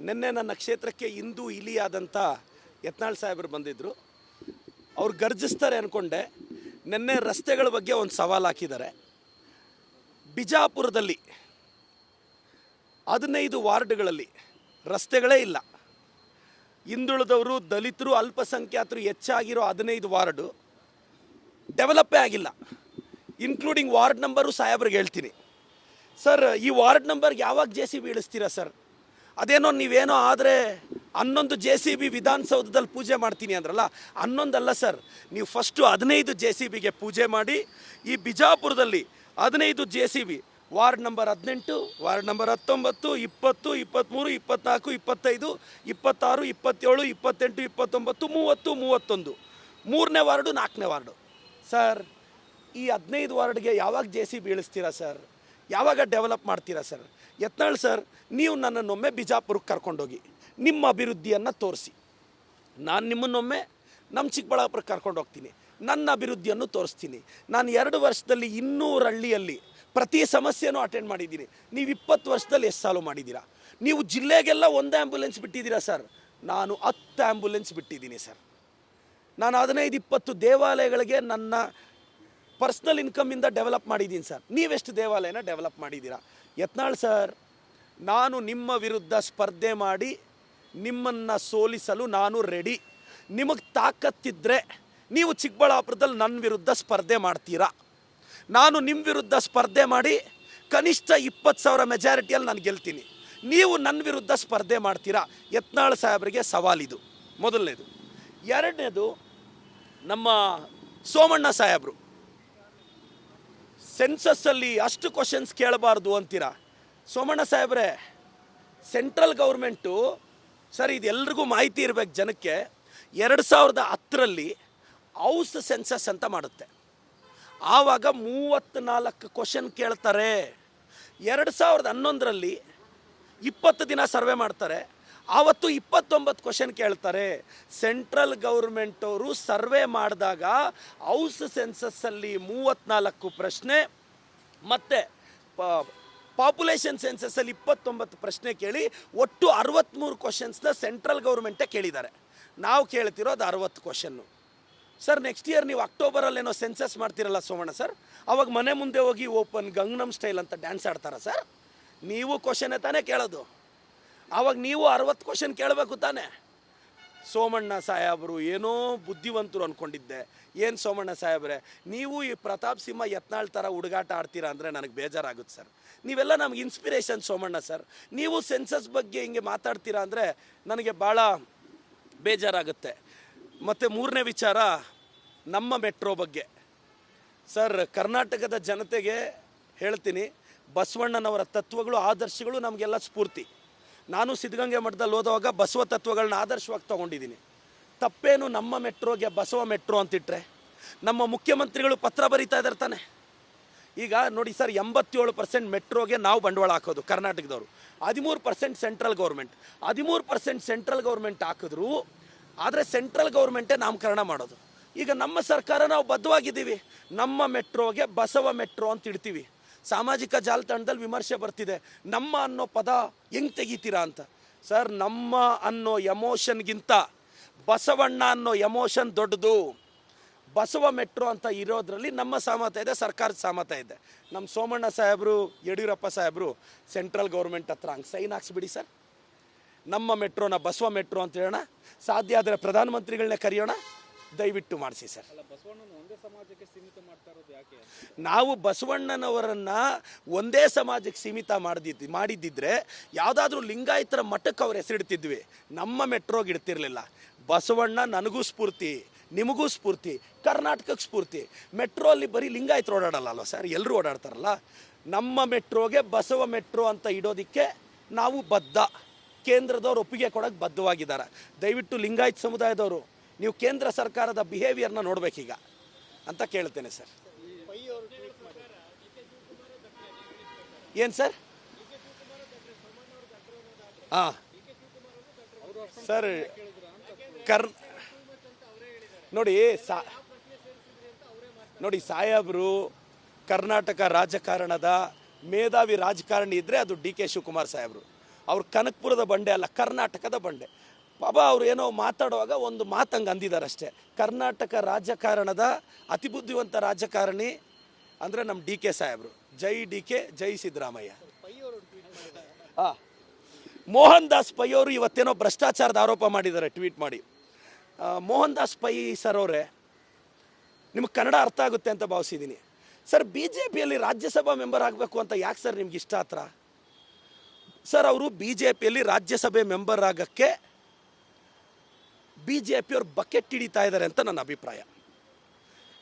ನಿನ್ನೆ ನನ್ನ ಕ್ಷೇತ್ರಕ್ಕೆ ಇಂದು ಇಲಿಯಾದಂಥ ಯತ್ನಾಳ್ ಸಾಹೇಬರು ಬಂದಿದ್ದರು. ಅವ್ರು ಗರ್ಜಿಸ್ತಾರೆ ಅಂದ್ಕೊಂಡೆ. ನಿನ್ನೆ ರಸ್ತೆಗಳ ಬಗ್ಗೆ ಒಂದು ಸವಾಲು ಹಾಕಿದ್ದಾರೆ. ಬಿಜಾಪುರದಲ್ಲಿ 15 ವಾರ್ಡ್ಗಳಲ್ಲಿ ರಸ್ತೆಗಳೇ ಇಲ್ಲ. ಹಿಂದುಳಿದವರು, ದಲಿತರು, ಅಲ್ಪಸಂಖ್ಯಾತರು ಹೆಚ್ಚಾಗಿರೋ 15 ವಾರ್ಡು ಡೆವಲಪ್ಪೇ ಆಗಿಲ್ಲ. ಇನ್ಕ್ಲೂಡಿಂಗ್ ವಾರ್ಡ್ ನಂಬರು ಸಾಹೇಬ್ರಿಗೆ ಹೇಳ್ತೀನಿ. ಸರ್, ಈ ವಾರ್ಡ್ ನಂಬರ್ಗೆ ಯಾವಾಗ JCB ಇಳಿಸ್ತೀರಾ ಸರ್? ಅದೇನೋ ನೀವೇನೋ ಆದರೆ 11 JCB ವಿಧಾನಸೌಧದಲ್ಲಿ ಪೂಜೆ ಮಾಡ್ತೀನಿ ಅಂದ್ರಲ್ಲ, 11 ಅಲ್ಲ ಸರ್, ನೀವು ಫಸ್ಟು 15 JCBಗೆ ಪೂಜೆ ಮಾಡಿ. ಈ ಬಿಜಾಪುರದಲ್ಲಿ 15 JCB ward number 18, ward number 19, 20, 23, 24, 25, 26, 27, 28, 29, 30, 31, 3ನೇ ವಾರ್ಡು, 4ನೇ ವಾರ್ಡು. ಸರ್, ಈ 15 ವಾರ್ಡ್ಗೆ ಯಾವಾಗ JCB ಇಳಿಸ್ತೀರಾ ಸರ್? ಯಾವಾಗ ಡೆವಲಪ್ ಮಾಡ್ತೀರಾ ಸರ್? ಯತ್ನಾಳ್ ಸರ್, ನೀವು ನನ್ನನ್ನೊಮ್ಮೆ ಬಿಜಾಪುರಕ್ಕೆ ಕರ್ಕೊಂಡೋಗಿ ನಿಮ್ಮ ಅಭಿವೃದ್ಧಿಯನ್ನು ತೋರಿಸಿ. ನಾನು ನಿಮ್ಮನ್ನೊಮ್ಮೆ ನಮ್ಮ ಚಿಕ್ಕಬಳ್ಳಾಪುರಕ್ಕೆ ಕರ್ಕೊಂಡು ಹೋಗ್ತೀನಿ, ನನ್ನ ಅಭಿವೃದ್ಧಿಯನ್ನು ತೋರಿಸ್ತೀನಿ. ನಾನು 2 ವರ್ಷದಲ್ಲಿ 200 ಹಳ್ಳಿಯಲ್ಲಿ ಪ್ರತಿ ಸಮಸ್ಯೆನೂ ಅಟೆಂಡ್ ಮಾಡಿದ್ದೀನಿ. ನೀವು 20 ವರ್ಷದಲ್ಲಿ ಎಷ್ಟು ಸಾಲು ಮಾಡಿದ್ದೀರಾ? ನೀವು ಜಿಲ್ಲೆಗೆಲ್ಲ 1 ಆ್ಯಂಬುಲೆನ್ಸ್ ಬಿಟ್ಟಿದ್ದೀರಾ ಸರ್. ನಾನು 10 ಆ್ಯಂಬುಲೆನ್ಸ್ ಬಿಟ್ಟಿದ್ದೀನಿ ಸರ್. ನಾನು 15-20 ದೇವಾಲಯಗಳಿಗೆ ನನ್ನ ಪರ್ಸ್ನಲ್ ಇನ್ಕಮಿಂದ ಡೆವಲಪ್ ಮಾಡಿದ್ದೀನಿ ಸರ್. ನೀವೆಷ್ಟು ದೇವಾಲಯನ ಡೆವಲಪ್ ಮಾಡಿದ್ದೀರಾ? ಯತ್ನಾಳ್ ಸರ್, ನಾನು ನಿಮ್ಮ ವಿರುದ್ಧ ಸ್ಪರ್ಧೆ ಮಾಡಿ ನಿಮ್ಮನ್ನು ಸೋಲಿಸಲು ನಾನು ರೆಡಿ. ನಿಮಗೆ ತಾಕತ್ತಿದ್ದರೆ ನೀವು ಚಿಕ್ಕಬಳ್ಳಾಪುರದಲ್ಲಿ ನನ್ನ ವಿರುದ್ಧ ಸ್ಪರ್ಧೆ ಮಾಡ್ತೀರಾ. ನಾನು ನಿಮ್ಮ ವಿರುದ್ಧ ಸ್ಪರ್ಧೆ ಮಾಡಿ ಕನಿಷ್ಠ 20,000 ಮೆಜಾರಿಟಿಯಲ್ಲಿ ನಾನು ಗೆಲ್ತೀನಿ. ನೀವು ನನ್ನ ವಿರುದ್ಧ ಸ್ಪರ್ಧೆ ಮಾಡ್ತೀರಾ? ಯತ್ನಾಳ್ ಸಾಹೇಬರಿಗೆ ಸವಾಲಿದು, ಮೊದಲನೇದು. ಎರಡನೇದು, ನಮ್ಮ ಸೋಮಣ್ಣ ಸಾಹೇಬರು ಸೆನ್ಸಸ್ಸಲ್ಲಿ ಅಷ್ಟು ಕ್ವಶನ್ಸ್ ಕೇಳಬಾರ್ದು ಅಂತೀರಾ. ಸೋಮಣ್ಣ ಸಾಹೇಬ್ರೆ, ಸೆಂಟ್ರಲ್ ಗೌರ್ಮೆಂಟು ಸರ್, ಇದೆಲ್ರಿಗೂ ಮಾಹಿತಿ ಇರಬೇಕು ಜನಕ್ಕೆ, 2010ರಲ್ಲಿ ಹೌಸ್ ಸೆನ್ಸಸ್ ಅಂತ ಮಾಡುತ್ತೆ. ಆವಾಗ 34 ಕ್ವಶನ್ ಕೇಳ್ತಾರೆ. 2011ರಲ್ಲಿ 20 ದಿನ ಸರ್ವೆ ಮಾಡ್ತಾರೆ. ಆವತ್ತು 29 ಕ್ವಶನ್ ಕೇಳ್ತಾರೆ. ಸೆಂಟ್ರಲ್ ಗೌರ್ಮೆಂಟ್ ಅವರು ಸರ್ವೆ ಮಾಡಿದಾಗ ಹೌಸ್ ಸೆನ್ಸಸ್ಸಲ್ಲಿ 34 ಪ್ರಶ್ನೆ ಮತ್ತು ಪಾಪ್ಯುಲೇಷನ್ ಸೆನ್ಸಸ್ಸಲ್ಲಿ 29 ಪ್ರಶ್ನೆ ಕೇಳಿ ಒಟ್ಟು 63 ಕ್ವಶನ್ಸ್ನ ಸೆಂಟ್ರಲ್ ಗೌರ್ಮೆಂಟೇ ಕೇಳಿದ್ದಾರೆ. ನಾವು ಕೇಳ್ತಿರೋದು 60 ಕ್ವಶನ್ನು. ಸರ್, ನೆಕ್ಸ್ಟ್ ಇಯರ್ ನೀವು ಅಕ್ಟೋಬರಲ್ಲೇನೋ ಸೆನ್ಸಸ್ ಮಾಡ್ತಿರಲ್ಲ ಸೋಮಣ್ಣ ಸರ್, ಅವಾಗ ಮನೆ ಮುಂದೆ ಹೋಗಿ ಓಪನ್ ಗಂಗನಮ್ ಸ್ಟೈಲ್ ಅಂತ ಡ್ಯಾನ್ಸ್ ಆಡ್ತಾರ ಸರ್? ನೀವು ಕ್ವಶನ್ನೇ ತಾನೇ ಕೇಳೋದು. ಆವಾಗ ನೀವು 60 ಕ್ವಶನ್ ಕೇಳಬೇಕು ತಾನೆ. ಸೋಮಣ್ಣ ಸಾಹೇಬರು ಏನೋ ಬುದ್ಧಿವಂತರು ಅಂದ್ಕೊಂಡಿದ್ದೆ. ಏನು ಸೋಮಣ್ಣ ಸಾಹೇಬ್ರೆ, ನೀವು ಈ ಪ್ರತಾಪ್ ಸಿಂಹ ಯತ್ನಾಳ್ ಥರ ಹುಡುಗಾಟ ಆಡ್ತೀರಾ ಅಂದರೆ ನನಗೆ ಬೇಜಾರಾಗುತ್ತೆ ಸರ್. ನೀವೆಲ್ಲ ನಮ್ಗೆ ಇನ್ಸ್ಪಿರೇಷನ್ ಸೋಮಣ್ಣ ಸರ್. ನೀವು ಸೆನ್ಸಸ್ ಬಗ್ಗೆ ಹಿಂಗೆ ಮಾತಾಡ್ತೀರಾ ಅಂದರೆ ನನಗೆ ಭಾಳ ಬೇಜಾರಾಗುತ್ತೆ. ಮತ್ತು 3ನೇ ವಿಚಾರ, ನಮ್ಮ ಮೆಟ್ರೋ ಬಗ್ಗೆ. ಸರ್, ಕರ್ನಾಟಕದ ಜನತೆಗೆ ಹೇಳ್ತೀನಿ, ಬಸವಣ್ಣನವರ ತತ್ವಗಳು, ಆದರ್ಶಗಳು ನಮಗೆಲ್ಲ ಸ್ಫೂರ್ತಿ. ನಾನು ಸಿದ್ಧಗಂಗೆ ಮಠದಲ್ಲಿ ಓದುವಾಗ ಬಸವ ತತ್ವಗಳನ್ನ ಆದರ್ಶವಾಗಿ ತೊಗೊಂಡಿದ್ದೀನಿ. ತಪ್ಪೇನು ನಮ್ಮ ಮೆಟ್ರೋಗೆ ಬಸವ ಮೆಟ್ರೋ ಅಂತಿಟ್ರೆ? ನಮ್ಮ ಮುಖ್ಯಮಂತ್ರಿಗಳು ಪತ್ರ ಬರೀತಾ ಇದ್ದಾರೆ ತಾನೆ. ಈಗ ನೋಡಿ ಸರ್, 87% ಮೆಟ್ರೋಗೆ ನಾವು ಬಂಡವಾಳ ಹಾಕೋದು ಕರ್ನಾಟಕದವರು, 13% ಸೆಂಟ್ರಲ್ ಗೌರ್ಮೆಂಟ್. 13% ಸೆಂಟ್ರಲ್ ಗೌರ್ಮೆಂಟ್ ಹಾಕಿದ್ರು, ಆದರೆ ಸೆಂಟ್ರಲ್ ಗೌರ್ಮೆಂಟೇ ನಾಮಕರಣ ಮಾಡೋದು. ಈಗ ನಮ್ಮ ಸರ್ಕಾರ ನಾವು ಬದ್ಧವಾಗಿದ್ದೀವಿ, ನಮ್ಮ ಮೆಟ್ರೋಗೆ ಬಸವ ಮೆಟ್ರೋ ಅಂತ ಇಡ್ತೀವಿ. ಸಾಮಾಜಿಕ ಜಾಲತಾಣದಲ್ಲಿ ವಿಮರ್ಶೆ ಬರ್ತಿದೆ, ನಮ್ಮ ಅನ್ನೋ ಪದ ಹೆಂಗೆ ತೆಗಿತೀರಾ ಅಂತ. ಸರ್, ನಮ್ಮ ಅನ್ನೋ ಎಮೋಷನ್ಗಿಂತ ಬಸವಣ್ಣ ಅನ್ನೋ ಎಮೋಷನ್ ದೊಡ್ಡದು. ಬಸವ ಮೆಟ್ರೋ ಅಂತ ಇರೋದ್ರಲ್ಲಿ ನಮ್ಮ ಸಹಮತ ಇದೆ, ಸರ್ಕಾರದ ಸಹಮತ ಇದೆ. ನಮ್ಮ ಸೋಮಣ್ಣ ಸಾಹೇಬರು, ಯಡಿಯೂರಪ್ಪ ಸಾಹೇಬರು ಸೆಂಟ್ರಲ್ ಗೌರ್ಮೆಂಟ್ ಹತ್ರ ಹಂಗೆ ಸೈನ್ ಹಾಕ್ಸ್ಬಿಡಿ ಸರ್. ನಮ್ಮ ಮೆಟ್ರೋನ ಬಸವ ಮೆಟ್ರೋ ಅಂತ ಹೇಳೋಣ. ಸಾಧ್ಯ ಆದರೆ ಪ್ರಧಾನಮಂತ್ರಿಗಳನ್ನೇ ಕರೆಯೋಣ, ದಯವಿಟ್ಟು ಮಾಡಿಸಿ ಸರ್. ನಾವು ಬಸವಣ್ಣನವರನ್ನು ಒಂದೇ ಸಮಾಜಕ್ಕೆ ಸೀಮಿತ ಮಾಡಿದ್ದಿದ್ರೆ ಯಾವುದಾದ್ರೂ ಲಿಂಗಾಯತರ ಮಠಕ್ಕೆ ಅವ್ರು ಹೆಸರಿಡ್ತಿದ್ವಿ, ನಮ್ಮ ಮೆಟ್ರೋಗೆ ಇಡ್ತಿರ್ಲಿಲ್ಲ. ಬಸವಣ್ಣ ನನಗೂ ಸ್ಫೂರ್ತಿ, ನಿಮಗೂ ಸ್ಫೂರ್ತಿ, ಕರ್ನಾಟಕಕ್ಕೆ ಸ್ಫೂರ್ತಿ. ಮೆಟ್ರೋ ಅಲ್ಲಿ ಬರೀ ಲಿಂಗಾಯತರು ಓಡಾಡಲ್ಲ ಸರ್, ಎಲ್ಲರೂ ಓಡಾಡ್ತಾರಲ್ಲ. ನಮ್ಮ ಮೆಟ್ರೋಗೆ ಬಸವ ಮೆಟ್ರೋ ಅಂತ ಇಡೋದಕ್ಕೆ ನಾವು ಬದ್ಧ. ಕೇಂದ್ರದವ್ರು ಒಪ್ಪಿಗೆ ಕೊಡೋಕ್ಕೆ ಬದ್ಧವಾಗಿದ್ದಾರೆ. ದಯವಿಟ್ಟು ಲಿಂಗಾಯತ ಸಮುದಾಯದವರು ನೀವು ಕೇಂದ್ರ ಸರ್ಕಾರದ ಬಿಹೇವಿಯರ್ನ ನೋಡಬೇಕೀಗ ಅಂತ ಕೇಳ್ತೇನೆ ಸರ್. ಏನು ಸರ್? ಹಾಂ ಸರ್, ನೋಡಿ ಸಾಹೇಬರು ಕರ್ನಾಟಕ ರಾಜಕಾರಣದ ಮೇಧಾವಿ ರಾಜಕಾರಣಿ ಇದ್ದರೆ ಅದು DK ಶಿವಕುಮಾರ್ ಸಾಹೇಬರು. ಅವ್ರು ಕನಕಪುರದ ಬಂಡೆ ಅಲ್ಲ, ಕರ್ನಾಟಕದ ಬಂಡೆ. ಪಾಪ ಅವ್ರು ಏನೋ ಮಾತಾಡುವಾಗ ಒಂದು ಮಾತಂಗೆ ಅಂದಿದ್ದಾರೆ ಅಷ್ಟೇ. ಕರ್ನಾಟಕ ರಾಜಕಾರಣದ ಅತಿ ಬುದ್ಧಿವಂತ ರಾಜಕಾರಣಿ ಅಂದರೆ ನಮ್ಮ ಡಿ ಕೆ ಸಾಹೇಬರು. ಜೈ ಡಿ ಕೆ, ಜೈ ಸಿದ್ದರಾಮಯ್ಯ. ಮೋಹನ್ ದಾಸ್ ಪೈ ಅವರು ಇವತ್ತೇನೋ ಭ್ರಷ್ಟಾಚಾರದ ಆರೋಪ ಮಾಡಿದ್ದಾರೆ ಟ್ವೀಟ್ ಮಾಡಿ. ಮೋಹನ್ ದಾಸ್ ಪೈ ಸರ್ ಅವರೇ, ನಿಮಗೆ ಕನ್ನಡ ಅರ್ಥ ಆಗುತ್ತೆ ಅಂತ ಭಾವಿಸಿದ್ದೀನಿ ಸರ್. ಬಿ ಜೆ ಪಿಯಲ್ಲಿ ರಾಜ್ಯಸಭಾ ಮೆಂಬರ್ ಆಗಬೇಕು ಅಂತ ಯಾಕೆ ಸರ್ ನಿಮ್ಗೆ ಇಷ್ಟ ಹತ್ರ ಸರ್? ಅವರು ಬಿ ಜೆ ಪಿಯಲ್ಲಿ ರಾಜ್ಯಸಭೆ ಮೆಂಬರ್ ಆಗೋಕ್ಕೆ ಬಿ ಜೆ ಪಿಯವ್ರು ಬಕೆಟ್ ಹಿಡಿತಾ ಇದ್ದಾರೆ ಅಂತ ನನ್ನ ಅಭಿಪ್ರಾಯ.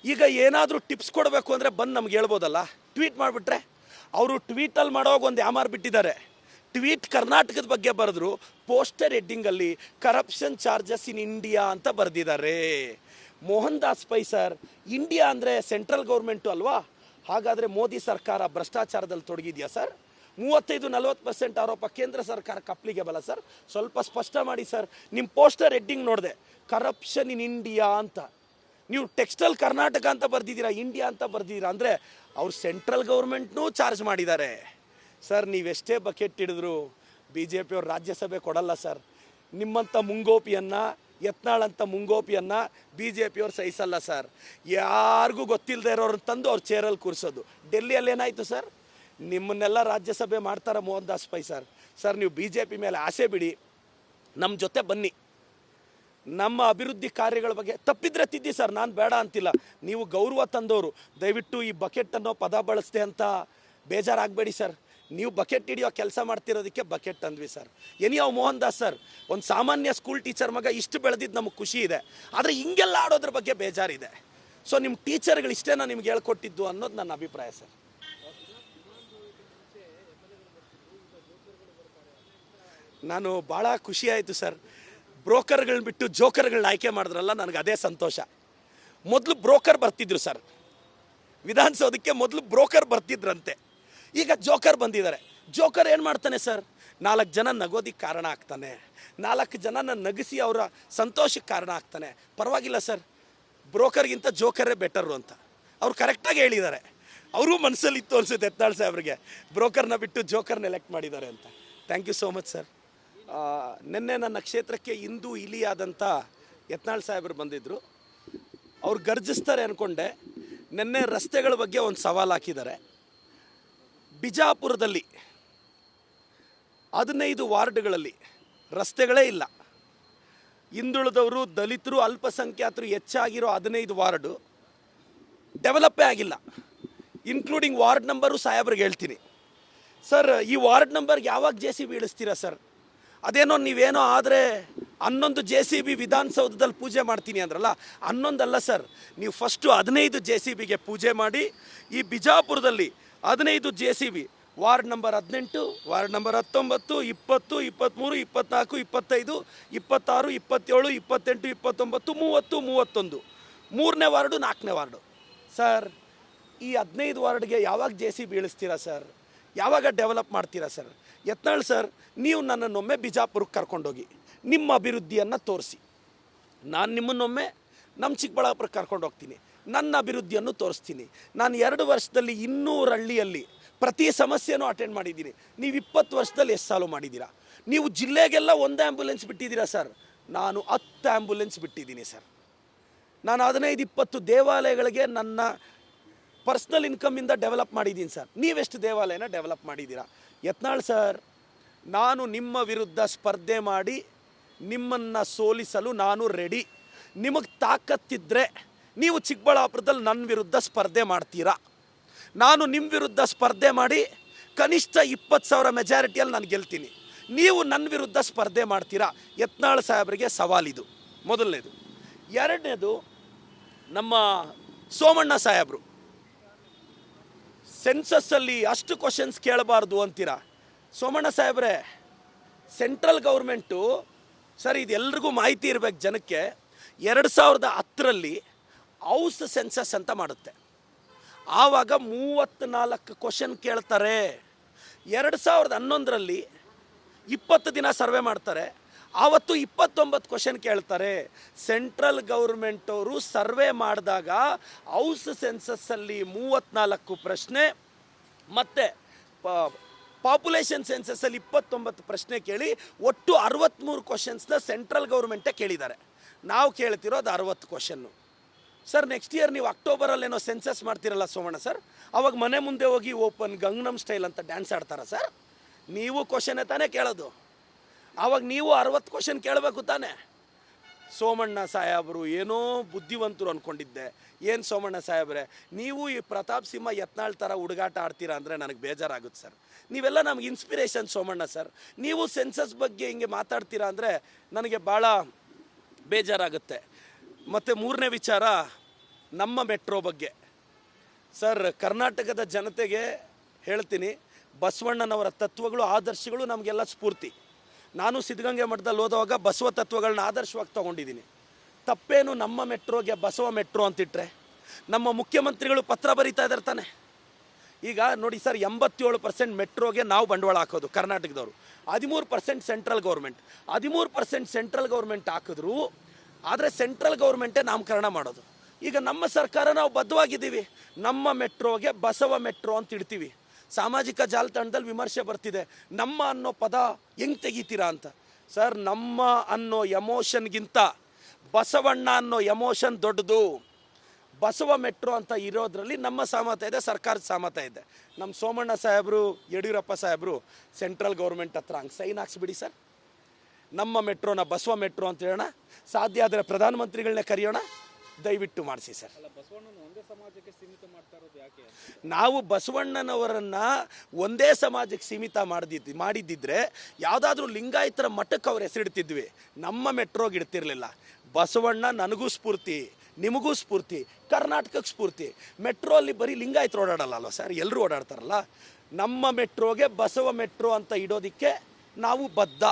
ಈಗ ಏನಾದರೂ ಟಿಪ್ಸ್ ಕೊಡಬೇಕು ಅಂದರೆ ಬಂದು ನಮ್ಗೆ ಹೇಳ್ಬೋದಲ್ಲ, ಟ್ವೀಟ್ ಮಾಡಿಬಿಟ್ರೆ. ಅವರು ಟ್ವೀಟಲ್ಲಿ ಮಾಡೋವಾಗ ಒಂದು ಯಾಮಾರು ಬಿಟ್ಟಿದ್ದಾರೆ. ಟ್ವೀಟ್ ಕರ್ನಾಟಕದ ಬಗ್ಗೆ ಬರೆದ್ರು, ಪೋಸ್ಟರ್ ಹೆಡ್ಡಿಂಗಲ್ಲಿ ಕರಪ್ಷನ್ ಚಾರ್ಜಸ್ ಇನ್ ಇಂಡಿಯಾ ಅಂತ ಬರೆದಿದ್ದಾರೆ. ಮೋಹನ್ ದಾಸ್ ಪೈ ಸರ್, ಇಂಡಿಯಾ ಅಂದರೆ ಸೆಂಟ್ರಲ್ ಗೌರ್ಮೆಂಟು ಅಲ್ವಾ? ಹಾಗಾದರೆ ಮೋದಿ ಸರ್ಕಾರ ಭ್ರಷ್ಟಾಚಾರದಲ್ಲಿ ತೊಡಗಿದೆಯಾ ಸರ್? 35-40% ಆರೋಪ ಕೇಂದ್ರ ಸರ್ಕಾರ ಕಪ್ಲಿಗೆ ಬಲ ಸರ್? ಸ್ವಲ್ಪ ಸ್ಪಷ್ಟ ಮಾಡಿ ಸರ್. ನಿಮ್ಮ ಪೋಸ್ಟರ್ ಹೆಡ್ಡಿಂಗ್ ನೋಡಿದೆ, ಕರಪ್ಷನ್ ಇನ್ ಇಂಡಿಯಾ ಅಂತ. ನೀವು ಟೆಕ್ಸ್ಟೈಲ್ ಕರ್ನಾಟಕ ಅಂತ ಬರ್ದಿದ್ದೀರಾ, ಇಂಡಿಯಾ ಅಂತ ಬರ್ದಿದ್ದೀರಾ ಅಂದರೆ ಅವ್ರು ಸೆಂಟ್ರಲ್ ಗೌರ್ಮೆಂಟ್ನೂ ಚಾರ್ಜ್ ಮಾಡಿದ್ದಾರೆ ಸರ್. ನೀವೆಷ್ಟೇ ಬಕೆಟ್ ಹಿಡಿದ್ರು ಬಿ ಜೆ ಪಿಯವ್ರು ರಾಜ್ಯಸಭೆ ಕೊಡಲ್ಲ ಸರ್. ನಿಮ್ಮಂಥ ಮುಂಗೋಪಿಯನ್ನು, ಯತ್ನಾಳಂಥ ಮುಂಗೋಪಿಯನ್ನು ಬಿ ಜೆ ಪಿಯವ್ರು ಸಹಿಸಲ್ಲ ಸರ್. ಯಾರಿಗೂ ಗೊತ್ತಿಲ್ಲದೆ ಇರೋರನ್ನ ತಂದು ಅವ್ರು ಚೇರಲ್ಲಿ ಕೂರಿಸೋದು. ಡೆಲ್ಲಿಯಲ್ಲಿ ಏನಾಯಿತು ಸರ್? ನಿಮ್ಮನ್ನೆಲ್ಲ ರಾಜ್ಯಸಭೆ ಮಾಡ್ತಾರೆ ಮೋಹನ್ ದಾಸ್ ಪೈ ಸರ್. ಸರ್, ನೀವು ಬಿ ಜೆ ಪಿ ಮೇಲೆ ಆಸೆ ಬಿಡಿ, ನಮ್ಮ ಜೊತೆ ಬನ್ನಿ. ನಮ್ಮ ಅಭಿವೃದ್ಧಿ ಕಾರ್ಯಗಳ ಬಗ್ಗೆ ತಪ್ಪಿದ್ರೆ ತಿದ್ದಿ ಸರ್, ನಾನು ಬೇಡ ಅಂತಿಲ್ಲ. ನೀವು ಗೌರವ ತಂದವರು, ದಯವಿಟ್ಟು ಈ ಬಕೆಟ್ ಅನ್ನೋ ಪದ ಬಳಸ್ದೆ ಅಂತ ಬೇಜಾರಾಗಬೇಡಿ ಸರ್. ನೀವು ಬಕೆಟ್ ಹಿಡಿಯೋ ಕೆಲಸ ಮಾಡ್ತಿರೋದಕ್ಕೆ ಬಕೆಟ್ ಅಂದ್ವಿ sir. Anyway Mohan Das sir, ಒಂದು ಸಾಮಾನ್ಯ ಸ್ಕೂಲ್ ಟೀಚರ್ ಮಗ ಇಷ್ಟು ಬೆಳೆದಿದ್ದು ನಮಗೆ ಖುಷಿ ಇದೆ, ಆದರೆ ಹಿಂಗೆಲ್ಲ ಆಡೋದ್ರ ಬಗ್ಗೆ ಬೇಜಾರಿದೆ. ಸೊ ನಿಮ್ಮ ಟೀಚರ್ಗಳು ಇಷ್ಟೇನ ನಿಮ್ಗೆ ಹೇಳ್ಕೊಟ್ಟಿದ್ದು ಅನ್ನೋದು ನನ್ನ ಅಭಿಪ್ರಾಯ ಸರ್. ನಾನು ಭಾಳ ಖುಷಿ ಆಯಿತು ಸರ್. ಬ್ರೋಕರ್ಗಳನ್ನ ಬಿಟ್ಟು ಜೋಕರ್ಗಳನ್ನ ಆಯ್ಕೆ ಮಾಡಿದ್ರಲ್ಲ, ನನಗೆ ಅದೇ ಸಂತೋಷ. ಮೊದಲು ಬ್ರೋಕರ್ ಬರ್ತಿದ್ರು ಸರ್ ವಿಧಾನಸೌಧಕ್ಕೆ, ಮೊದಲು ಬ್ರೋಕರ್ ಬರ್ತಿದ್ರಂತೆ. ಈಗ ಜೋಕರ್ ಬಂದಿದ್ದಾರೆ. ಜೋಕರ್ ಏನು ಮಾಡ್ತಾನೆ ಸರ್? 4 ಜನ ನಗೋದಿಕ್ಕೆ ಕಾರಣ ಆಗ್ತಾನೆ, 4 ಜನನ ನಗಿಸಿ ಅವರ ಸಂತೋಷಕ್ಕೆ ಕಾರಣ ಆಗ್ತಾನೆ. ಪರವಾಗಿಲ್ಲ ಸರ್, ಬ್ರೋಕರ್ಗಿಂತ ಜೋಕರೇ ಬೆಟರು ಅಂತ ಅವ್ರು ಕರೆಕ್ಟಾಗಿ ಹೇಳಿದ್ದಾರೆ. ಅವರು ಮನಸ್ಸಲ್ಲಿ ಇತ್ತು ಅನಿಸುತ್ತೆ ಯತ್ನಾಳ್ ಸಾಹೇಬ್ರಿಗೆ, ಬ್ರೋಕರ್ನ ಬಿಟ್ಟು ಜೋಕರ್ನ ಎಲೆಕ್ಟ್ ಮಾಡಿದ್ದಾರೆ ಅಂತ. Thank you so much sir. ನಿನ್ನೆ ನನ್ನ ಕ್ಷೇತ್ರಕ್ಕೆ ಇಂದು ಇಲಿಯಾದಂಥ ಯತ್ನಾಳ್ ಸಾಹೇಬರು ಬಂದಿದ್ದರು. ಅವ್ರು ಗರ್ಜಿಸ್ತಾರೆ ಅಂದ್ಕೊಂಡೆ. ನಿನ್ನೆ ರಸ್ತೆಗಳ ಬಗ್ಗೆ ಒಂದು ಸವಾಲು ಹಾಕಿದ್ದಾರೆ. ಬಿಜಾಪುರದಲ್ಲಿ 15 ವಾರ್ಡ್ಗಳಲ್ಲಿ ರಸ್ತೆಗಳೇ ಇಲ್ಲ. ಹಿಂದುಳಿದವರು, ದಲಿತರು, ಅಲ್ಪಸಂಖ್ಯಾತರು ಹೆಚ್ಚಾಗಿರೋ 15 ವಾರ್ಡು ಡೆವಲಪ್ಪೇ ಆಗಿಲ್ಲ. ಇನ್ಕ್ಲೂಡಿಂಗ್ ವಾರ್ಡ್ ನಂಬರು ಸಾಹೇಬ್ರಿಗೆ ಹೇಳ್ತೀನಿ ಸರ್. ಈ ವಾರ್ಡ್ ನಂಬರ್ಗೆ ಯಾವಾಗ ಜೆ ಸಿ ಬಿ ಇಳಿಸ್ತೀರಾ ಸರ್? ಅದೇನೋ ನೀವೇನೋ ಆದರೆ 11 ಜೆ ಸಿ ಬಿ ವಿಧಾನಸೌಧದಲ್ಲಿ ಪೂಜೆ ಮಾಡ್ತೀನಿ ಅಂದ್ರಲ್ಲ, 11 ಅಲ್ಲ ಸರ್, ನೀವು ಫಸ್ಟು 15 ಜೆ ಸಿ ಬಿಗೆ ಪೂಜೆ ಮಾಡಿ. ಈ ಬಿಜಾಪುರದಲ್ಲಿ 15 J C B, ward number 18, ward number 19, 20, 23, 24, 25, 26, 27, 28, 29, 30, 31, 3ನೇ ವಾರ್ಡು, 4ನೇ ವಾರ್ಡು ಸರ್. ಈ 15 ವಾರ್ಡ್ಗೆ ಯಾವಾಗ ಜೆ ಸಿ ಬಿ ಇಳಿಸ್ತೀರಾ ಸರ್? ಯಾವಾಗ ಡೆವಲಪ್ ಮಾಡ್ತೀರಾ ಸರ್? ಯತ್ನಾಳ್ ಸರ್, ನೀವು ನನ್ನನ್ನೊಮ್ಮೆ ಬಿಜಾಪುರಕ್ಕೆ ಕರ್ಕೊಂಡೋಗಿ ನಿಮ್ಮ ಅಭಿವೃದ್ಧಿಯನ್ನು ತೋರಿಸಿ. ನಾನು ನಿಮ್ಮನ್ನೊಮ್ಮೆ ನಮ್ಮ ಚಿಕ್ಕಬಳ್ಳಾಪುರಕ್ಕೆ ಕರ್ಕೊಂಡು ಹೋಗ್ತೀನಿ, ನನ್ನ ಅಭಿವೃದ್ಧಿಯನ್ನು ತೋರಿಸ್ತೀನಿ. ನಾನು 2 ವರ್ಷದಲ್ಲಿ 200 ಹಳ್ಳಿಯಲ್ಲಿ ಪ್ರತಿ ಸಮಸ್ಯೆನೂ ಅಟೆಂಡ್ ಮಾಡಿದ್ದೀನಿ. ನೀವು 20 ವರ್ಷದಲ್ಲಿ ಎಷ್ಟು ಸಾಲು ಮಾಡಿದ್ದೀರಾ? ನೀವು ಜಿಲ್ಲೆಗೆಲ್ಲ 1 ಆ್ಯಂಬುಲೆನ್ಸ್ ಬಿಟ್ಟಿದ್ದೀರಾ ಸರ್, ನಾನು 10 ಆ್ಯಂಬುಲೆನ್ಸ್ ಬಿಟ್ಟಿದ್ದೀನಿ ಸರ್. ನಾನು 15-20 ದೇವಾಲಯಗಳಿಗೆ ನನ್ನ ಪರ್ಸ್ನಲ್ ಇನ್ಕಮಿಂದ ಡೆವಲಪ್ ಮಾಡಿದ್ದೀನಿ ಸರ್. ನೀವೆಷ್ಟು ದೇವಾಲಯನ ಡೆವಲಪ್ ಮಾಡಿದ್ದೀರಾ? ಯತ್ನಾಳ್ ಸರ್, ನಾನು ನಿಮ್ಮ ವಿರುದ್ಧ ಸ್ಪರ್ಧೆ ಮಾಡಿ ನಿಮ್ಮನ್ನು ಸೋಲಿಸಲು ನಾನು ರೆಡಿ. ನಿಮಗೆ ತಾಕತ್ತಿದ್ದರೆ ನೀವು ಚಿಕ್ಕಬಳ್ಳಾಪುರದಲ್ಲಿ ನನ್ನ ವಿರುದ್ಧ ಸ್ಪರ್ಧೆ ಮಾಡ್ತೀರಾ? ನಾನು ನಿಮ್ಮ ವಿರುದ್ಧ ಸ್ಪರ್ಧೆ ಮಾಡಿ ಕನಿಷ್ಠ 20,000 ಮೆಜಾರಿಟಿಯಲ್ಲಿ ನಾನು ಗೆಲ್ತೀನಿ. ನೀವು ನನ್ನ ವಿರುದ್ಧ ಸ್ಪರ್ಧೆ ಮಾಡ್ತೀರಾ? ಯತ್ನಾಳ್ ಸಾಹೇಬರಿಗೆ ಸವಾಲಿದು, ಮೊದಲನೇದು. ಎರಡನೇದು, ನಮ್ಮ ಸೋಮಣ್ಣ ಸಾಹೇಬರು ಸೆನ್ಸಸ್ಸಲ್ಲಿ ಅಷ್ಟು ಕ್ವಶನ್ಸ್ ಕೇಳಬಾರ್ದು ಅಂತೀರಾ. ಸೋಮಣ್ಣ ಸಾಹೇಬ್ರೆ, ಸೆಂಟ್ರಲ್ ಗೌರ್ಮೆಂಟು ಸರ್, ಇದೆಲ್ರಿಗೂ ಮಾಹಿತಿ ಇರಬೇಕು ಜನಕ್ಕೆ, 2010ರಲ್ಲಿ ಹೌಸ್ ಸೆನ್ಸಸ್ ಅಂತ ಮಾಡುತ್ತೆ. ಆವಾಗ 34 ಕ್ವಶನ್ ಕೇಳ್ತಾರೆ. 2011ರಲ್ಲಿ 20 ದಿನ ಸರ್ವೆ ಮಾಡ್ತಾರೆ, ಆವತ್ತು 29 ಕ್ವಶನ್ ಕೇಳ್ತಾರೆ. ಸೆಂಟ್ರಲ್ ಗೌರ್ಮೆಂಟವರು ಸರ್ವೆ ಮಾಡಿದಾಗ ಹೌಸ್ ಸೆನ್ಸಸ್ಸಲ್ಲಿ 34 ಪ್ರಶ್ನೆ ಮತ್ತು ಪಾಪ್ಯುಲೇಷನ್ ಸೆನ್ಸಸ್ಸಲ್ಲಿ 29 ಪ್ರಶ್ನೆ ಕೇಳಿ ಒಟ್ಟು 63 ಕ್ವಶನ್ಸ್ನ ಸೆಂಟ್ರಲ್ ಗೌರ್ಮೆಂಟೇ ಕೇಳಿದ್ದಾರೆ. ನಾವು ಕೇಳ್ತಿರೋದು 60 ಕ್ವಶನ್ನು. ಸರ್ ನೆಕ್ಸ್ಟ್ ಇಯರ್ ನೀವು ಅಕ್ಟೋಬರಲ್ಲೇನೋ ಸೆನ್ಸಸ್ ಮಾಡ್ತಿರಲ್ಲ ಸೋಮಣ್ಣ ಸರ್, ಅವಾಗ ಮನೆ ಮುಂದೆ ಹೋಗಿ ಓಪನ್ ಗಂಗನಮ್ ಸ್ಟೈಲ್ ಅಂತ ಡ್ಯಾನ್ಸ್ ಆಡ್ತಾರ ಸರ್? ನೀವು ಕ್ವಶನ್ನೇ ತಾನೇ ಕೇಳೋದು, ಆವಾಗ ನೀವು 60 ಕ್ವಶನ್ ಕೇಳಬೇಕು ತಾನೇ. ಸೋಮಣ್ಣ ಸಾಹೇಬರು ಏನೋ ಬುದ್ಧಿವಂತರು ಅಂದ್ಕೊಂಡಿದ್ದೆ. ಏನು ಸೋಮಣ್ಣ ಸಾಹೇಬ್ರೆ, ನೀವು ಈ ಪ್ರತಾಪ್ ಸಿಂಹ ಯತ್ನಾಳ್ ಥರ ಹುಡುಗಾಟ ಆಡ್ತೀರಾ ಅಂದರೆ ನನಗೆ ಬೇಜಾರಾಗುತ್ತೆ ಸರ್. ನೀವೆಲ್ಲ ನಮ್ಗೆ ಇನ್ಸ್ಪಿರೇಷನ್ ಸೋಮಣ್ಣ ಸರ್. ನೀವು ಸೆನ್ಸಸ್ ಬಗ್ಗೆ ಹಿಂಗೆ ಮಾತಾಡ್ತೀರಾ ಅಂದರೆ ನನಗೆ ಭಾಳ ಬೇಜಾರಾಗುತ್ತೆ. ಮತ್ತು ಮೂರನೇ ವಿಚಾರ, ನಮ್ಮ ಮೆಟ್ರೋ ಬಗ್ಗೆ ಸರ್, ಕರ್ನಾಟಕದ ಜನತೆಗೆ ಹೇಳ್ತೀನಿ, ಬಸವಣ್ಣನವರ ತತ್ವಗಳು ಆದರ್ಶಗಳು ನಮಗೆಲ್ಲ ಸ್ಫೂರ್ತಿ. ನಾನು ಸಿದ್ಧಗಂಗೆ ಮಠದಲ್ಲಿ ಓದುವಾಗ ಬಸವ ತತ್ವಗಳನ್ನ ಆದರ್ಶವಾಗಿ ತೊಗೊಂಡಿದ್ದೀನಿ. ತಪ್ಪೇನು ನಮ್ಮ ಮೆಟ್ರೋಗೆ ಬಸವ ಮೆಟ್ರೋ ಅಂತಿಟ್ರೆ? ನಮ್ಮ ಮುಖ್ಯಮಂತ್ರಿಗಳು ಪತ್ರ ಬರೀತಾ ಇದ್ದಾರೆ ತಾನೆ. ಈಗ ನೋಡಿ ಸರ್, 87% ಮೆಟ್ರೋಗೆ ನಾವು ಬಂಡವಾಳ ಹಾಕೋದು ಕರ್ನಾಟಕದವರು, 13% ಸೆಂಟ್ರಲ್ ಗೌರ್ಮೆಂಟ್. 13% ಸೆಂಟ್ರಲ್ ಗೌರ್ಮೆಂಟ್ ಹಾಕಿದ್ರು, ಆದರೆ ಸೆಂಟ್ರಲ್ ಗೌರ್ಮೆಂಟೇ ನಾಮಕರಣ ಮಾಡೋದು. ಈಗ ನಮ್ಮ ಸರ್ಕಾರ ನಾವು ಬದ್ಧವಾಗಿದ್ದೀವಿ, ನಮ್ಮ ಮೆಟ್ರೋಗೆ ಬಸವ ಮೆಟ್ರೋ ಅಂತ ಇಡ್ತೀವಿ. ಸಾಮಾಜಿಕ ಜಾಲತಾಣದಲ್ಲಿ ವಿಮರ್ಶೆ ಬರ್ತಿದೆ, ನಮ್ಮ ಅನ್ನೋ ಪದ ಹೆಂಗೆ ತೆಗಿತೀರಾ ಅಂತ. ಸರ್, ನಮ್ಮ ಅನ್ನೋ ಎಮೋಷನ್ಗಿಂತ ಬಸವಣ್ಣ ಅನ್ನೋ ಎಮೋಷನ್ ದೊಡ್ಡದು. ಬಸವ ಮೆಟ್ರೋ ಅಂತ ಇರೋದ್ರಲ್ಲಿ ನಮ್ಮ ಸಹಮತ ಇದೆ, ಸರ್ಕಾರದ ಸಹಮತ ಇದೆ. ನಮ್ಮ ಸೋಮಣ್ಣ ಸಾಹೇಬರು, ಯಡಿಯೂರಪ್ಪ ಸಾಹೇಬರು ಸೆಂಟ್ರಲ್ ಗೌರ್ಮೆಂಟ್ ಹತ್ರ ಹಂಗೆ ಸೈನ್ ಹಾಕ್ಸ್ಬಿಡಿ ಸರ್. ನಮ್ಮ ಮೆಟ್ರೋನ ಬಸವ ಮೆಟ್ರೋ ಅಂತ ಹೇಳೋಣ, ಸಾಧ್ಯ ಆದರೆ ಪ್ರಧಾನಮಂತ್ರಿಗಳನ್ನೇ ಕರೆಯೋಣ, ದಯವಿಟ್ಟು ಮಾಡಿಸಿ ಸರ್. ನಾವು ಬಸವಣ್ಣನವರನ್ನು ಒಂದೇ ಸಮಾಜಕ್ಕೆ ಸೀಮಿತ ಮಾಡಿದ್ದಿದ್ರೆ ಯಾವುದಾದ್ರೂ ಲಿಂಗಾಯತರ ಮಠಕ್ಕೆ ಅವ್ರ ಹೆಸರಿಡ್ತಿದ್ವಿ, ನಮ್ಮ ಮೆಟ್ರೋಗೆ ಇಡ್ತಿರ್ಲಿಲ್ಲ. ಬಸವಣ್ಣ ನನಗೂ ಸ್ಫೂರ್ತಿ, ನಿಮಗೂ ಸ್ಫೂರ್ತಿ, ಕರ್ನಾಟಕಕ್ಕೆ ಸ್ಫೂರ್ತಿ. ಮೆಟ್ರೋ ಅಲ್ಲಿ ಬರೀ ಲಿಂಗಾಯತರು ಓಡಾಡಲ್ಲ ಸರ್, ಎಲ್ಲರೂ ಓಡಾಡ್ತಾರಲ್ಲ. ನಮ್ಮ ಮೆಟ್ರೋಗೆ ಬಸವ ಮೆಟ್ರೋ ಅಂತ ಇಡೋದಕ್ಕೆ ನಾವು ಬದ್ಧ,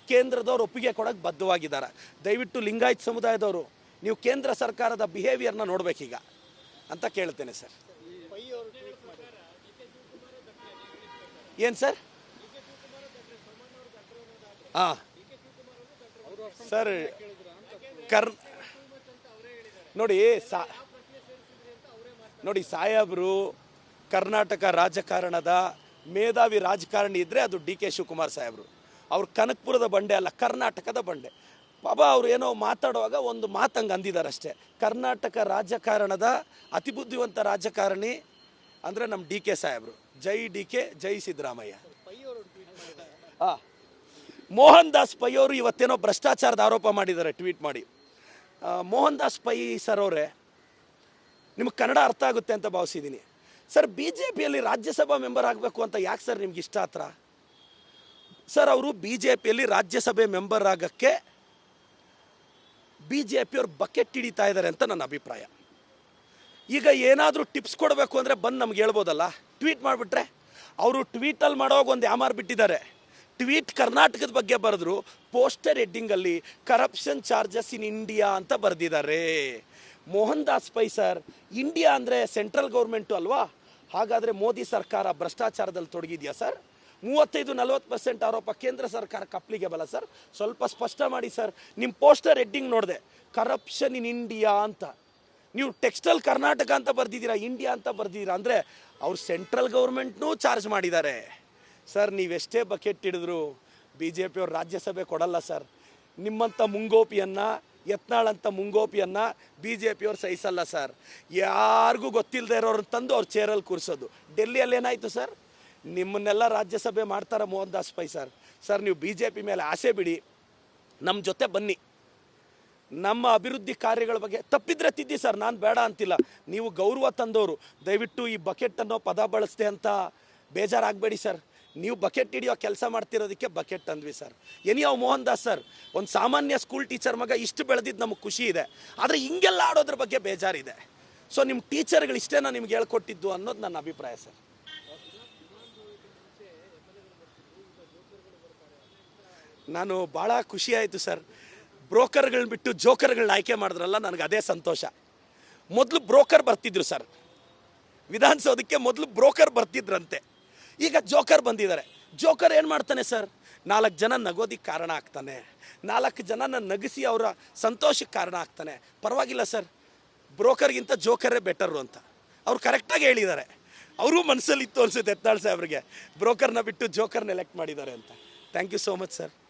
ಕೇಂದ್ರದವ್ರು ಒಪ್ಪಿಗೆ ಕೊಡೋಕ್ಕೆ ಬದ್ಧವಾಗಿದ್ದಾರೆ. ದಯವಿಟ್ಟು ಲಿಂಗಾಯತ ಸಮುದಾಯದವರು ನೀವು ಕೇಂದ್ರ ಸರ್ಕಾರದ ಬಿಹೇವಿಯರ್ನ ನೋಡಬೇಕೀಗ ಅಂತ ಕೇಳ್ತೇನೆ ಸರ್. ಏನು ಸರ್? ಹಾಂ ಸರ್, ನೋಡಿ ಸಾಹೇಬರು ಕರ್ನಾಟಕ ರಾಜಕಾರಣದ ಮೇಧಾವಿ ರಾಜಕಾರಣಿ ಇದ್ದರೆ ಅದು ಡಿ ಕೆ ಶಿವಕುಮಾರ್ ಸಾಹೇಬರು. ಅವ್ರು ಕನಕಪುರದ ಬಂಡೆ ಅಲ್ಲ, ಕರ್ನಾಟಕದ ಬಂಡೆ. ಬಾಬಾ ಅವ್ರು ಏನೋ ಮಾತಾಡುವಾಗ ಒಂದು ಮಾತಂಗೆ ಅಂದಿದ್ದಾರೆ ಅಷ್ಟೇ. ಕರ್ನಾಟಕ ರಾಜಕಾರಣದ ಅತಿ ಬುದ್ಧಿವಂತ ರಾಜಕಾರಣಿ ಅಂದರೆ ನಮ್ಮ ಡಿ ಕೆ ಸಾಹೇಬರು. ಜೈ ಡಿ ಕೆ, ಜೈ ಸಿದ್ದರಾಮಯ್ಯ. ಮೋಹನ್ ದಾಸ್ ಪೈ ಅವರು ಇವತ್ತೇನೋ ಭ್ರಷ್ಟಾಚಾರದ ಆರೋಪ ಮಾಡಿದ್ದಾರೆ ಟ್ವೀಟ್ ಮಾಡಿ. ಮೋಹನ್ ದಾಸ್ ಪೈ ಸರ್ ಅವರೇ, ನಿಮಗೆ ಕನ್ನಡ ಅರ್ಥ ಆಗುತ್ತೆ ಅಂತ ಭಾವಿಸಿದ್ದೀನಿ ಸರ್. ಬಿ ಜೆ ಪಿಯಲ್ಲಿ ರಾಜ್ಯಸಭಾ ಮೆಂಬರ್ ಆಗಬೇಕು ಅಂತ ಯಾಕೆ ಸರ್ ನಿಮ್ಗೆ ಇಷ್ಟ ಹತ್ರ? ಸರ್, ಅವರು ಬಿ ಜೆ ಪಿಯಲ್ಲಿ ರಾಜ್ಯಸಭೆ ಮೆಂಬರ್ ಆಗೋಕ್ಕೆ ಬಿ ಜೆ ಪಿಯವ್ರು ಬಕೆಟ್ ಹಿಡಿತಾ ಇದ್ದಾರೆ ಅಂತ ನನ್ನ ಅಭಿಪ್ರಾಯ. ಈಗ ಏನಾದರೂ ಟಿಪ್ಸ್ ಕೊಡಬೇಕು ಅಂದರೆ ಬಂದು ನಮ್ಗೆ ಹೇಳ್ಬೋದಲ್ಲ, ಟ್ವೀಟ್ ಮಾಡಿಬಿಟ್ರೆ. ಅವರು ಟ್ವೀಟಲ್ಲಿ ಮಾಡೋವಾಗ ಒಂದು ಯಾಮಾರು ಬಿಟ್ಟಿದ್ದಾರೆ. ಟ್ವೀಟ್ ಕರ್ನಾಟಕದ ಬಗ್ಗೆ ಬರೆದ್ರು, ಪೋಸ್ಟರ್ ಹೆಡ್ಡಿಂಗಲ್ಲಿ ಕರಪ್ಷನ್ ಚಾರ್ಜಸ್ ಇನ್ ಇಂಡಿಯಾ ಅಂತ ಬರೆದಿದ್ದಾರೆ. ಮೋಹನ್ ದಾಸ್ ಪೈ ಸರ್, ಇಂಡಿಯಾ ಅಂದರೆ ಸೆಂಟ್ರಲ್ ಗೌರ್ಮೆಂಟು ಅಲ್ವಾ? ಹಾಗಾದರೆ ಮೋದಿ ಸರ್ಕಾರ ಭ್ರಷ್ಟಾಚಾರದಲ್ಲಿ ತೊಡಗಿದೆಯಾ ಸರ್? 35-40% ಆರೋಪ ಕೇಂದ್ರ ಸರ್ಕಾರ ಕಪ್ಲಿಗೆ ಬಲ ಸರ್. ಸ್ವಲ್ಪ ಸ್ಪಷ್ಟ ಮಾಡಿ ಸರ್. ನಿಮ್ಮ ಪೋಸ್ಟರ್ ಹೆಡ್ಡಿಂಗ್ ನೋಡಿದೆ, ಕರಪ್ಷನ್ ಇನ್ ಇಂಡಿಯಾ ಅಂತ. ನೀವು ಟೆಕ್ಸ್ಟೈಲ್ ಕರ್ನಾಟಕ ಅಂತ ಬರ್ದಿದ್ದೀರಾ, ಇಂಡಿಯಾ ಅಂತ ಬರ್ದಿದ್ದೀರಾ ಅಂದರೆ ಅವ್ರು ಸೆಂಟ್ರಲ್ ಗೌರ್ಮೆಂಟ್ನೂ ಚಾರ್ಜ್ ಮಾಡಿದ್ದಾರೆ ಸರ್. ನೀವೆಷ್ಟೇ ಬಕೆಟ್ ಹಿಡಿದ್ರು ಬಿ ಜೆ ಪಿಯವ್ರು ರಾಜ್ಯಸಭೆ ಕೊಡಲ್ಲ ಸರ್. ನಿಮ್ಮಂಥ ಮುಂಗೋಪಿಯನ್ನು, ಯತ್ನಾಳಂಥ ಮುಂಗೋಪಿಯನ್ನು ಬಿ ಜೆ ಪಿಯವ್ರು ಸಹಿಸಲ್ಲ ಸರ್. ಯಾರಿಗೂ ಗೊತ್ತಿಲ್ಲದೆ ಇರೋರನ್ನ ತಂದು ಅವ್ರ ಚೇರಲ್ಲಿ ಕೂರಿಸೋದು. ಡೆಲ್ಲಿಯಲ್ಲಿ ಏನಾಯಿತು ಸರ್? ನಿಮ್ಮನ್ನೆಲ್ಲ ರಾಜ್ಯಸಭೆ ಮಾಡ್ತಾರೆ ಮೋಹನ್ ದಾಸ್ ಪೈ ಸರ್. ಸರ್, ನೀವು ಬಿ ಜೆ ಪಿ ಮೇಲೆ ಆಸೆ ಬಿಡಿ, ನಮ್ಮ ಜೊತೆ ಬನ್ನಿ. ನಮ್ಮ ಅಭಿವೃದ್ಧಿ ಕಾರ್ಯಗಳ ಬಗ್ಗೆ ತಪ್ಪಿದ್ರೆ ತಿದ್ದಿ ಸರ್, ನಾನು ಬೇಡ ಅಂತಿಲ್ಲ. ನೀವು ಗೌರವ ತಂದವರು, ದಯವಿಟ್ಟು ಈ ಬಕೆಟ್ ಅನ್ನೋ ಪದ ಬಳಸ್ದೆ ಅಂತ ಬೇಜಾರಾಗಬೇಡಿ ಸರ್. ನೀವು ಬಕೆಟ್ ಹಿಡಿಯೋ ಕೆಲಸ ಮಾಡ್ತಿರೋದಕ್ಕೆ ಬಕೆಟ್ ಅಂದ್ವಿ sir. Anyway Mohan Das sir, ಒಂದು ಸಾಮಾನ್ಯ ಸ್ಕೂಲ್ ಟೀಚರ್ ಮಗ ಇಷ್ಟು ಬೆಳೆದಿದ್ದು ನಮಗೆ ಖುಷಿ ಇದೆ, ಆದರೆ ಹಿಂಗೆಲ್ಲ ಆಡೋದ್ರ ಬಗ್ಗೆ ಬೇಜಾರಿದೆ. ಸೊ ನಿಮ್ಮ ಟೀಚರ್ಗಳು ಇಷ್ಟೇನ ನಿಮ್ಗೆ ಹೇಳ್ಕೊಟ್ಟಿದ್ದು ಅನ್ನೋದು ನನ್ನ ಅಭಿಪ್ರಾಯ ಸರ್. ನಾನು ಭಾಳ ಖುಷಿಯಾಯಿತು ಸರ್. ಬ್ರೋಕರ್ಗಳನ್ನ ಬಿಟ್ಟು ಜೋಕರ್ಗಳನ್ನ ಆಯ್ಕೆ ಮಾಡಿದ್ರಲ್ಲ, ನನಗೆ ಅದೇ ಸಂತೋಷ. ಮೊದಲು ಬ್ರೋಕರ್ ಬರ್ತಿದ್ರು ಸರ್ ವಿಧಾನಸೌಧಕ್ಕೆ, ಮೊದಲು ಬ್ರೋಕರ್ ಬರ್ತಿದ್ರಂತೆ, ಈಗ ಜೋಕರ್ ಬಂದಿದ್ದಾರೆ. ಜೋಕರ್ ಏನು ಮಾಡ್ತಾನೆ ಸರ್? 4 ಜನ ನಗೋದಿಕ್ಕೆ ಕಾರಣ ಆಗ್ತಾನೆ, 4 ಜನನ ನಗಿಸಿ ಅವರ ಸಂತೋಷಕ್ಕೆ ಕಾರಣ ಆಗ್ತಾನೆ. ಪರವಾಗಿಲ್ಲ ಸರ್, ಬ್ರೋಕರ್ಗಿಂತ ಜೋಕರೇ ಬೆಟರು ಅಂತ ಅವ್ರು ಕರೆಕ್ಟಾಗಿ ಹೇಳಿದ್ದಾರೆ. ಅವರು ಮನಸ್ಸಲ್ಲಿ ಇತ್ತು ಅನ್ಸುತ್ತೆ ಯತ್ನಾಳ್ ಸಾಹೇಬ್ರಿಗೆ, ಬ್ರೋಕರ್ನ ಬಿಟ್ಟು ಜೋಕರ್ನ ಎಲೆಕ್ಟ್ ಮಾಡಿದ್ದಾರೆ ಅಂತ. Thank you so much sir.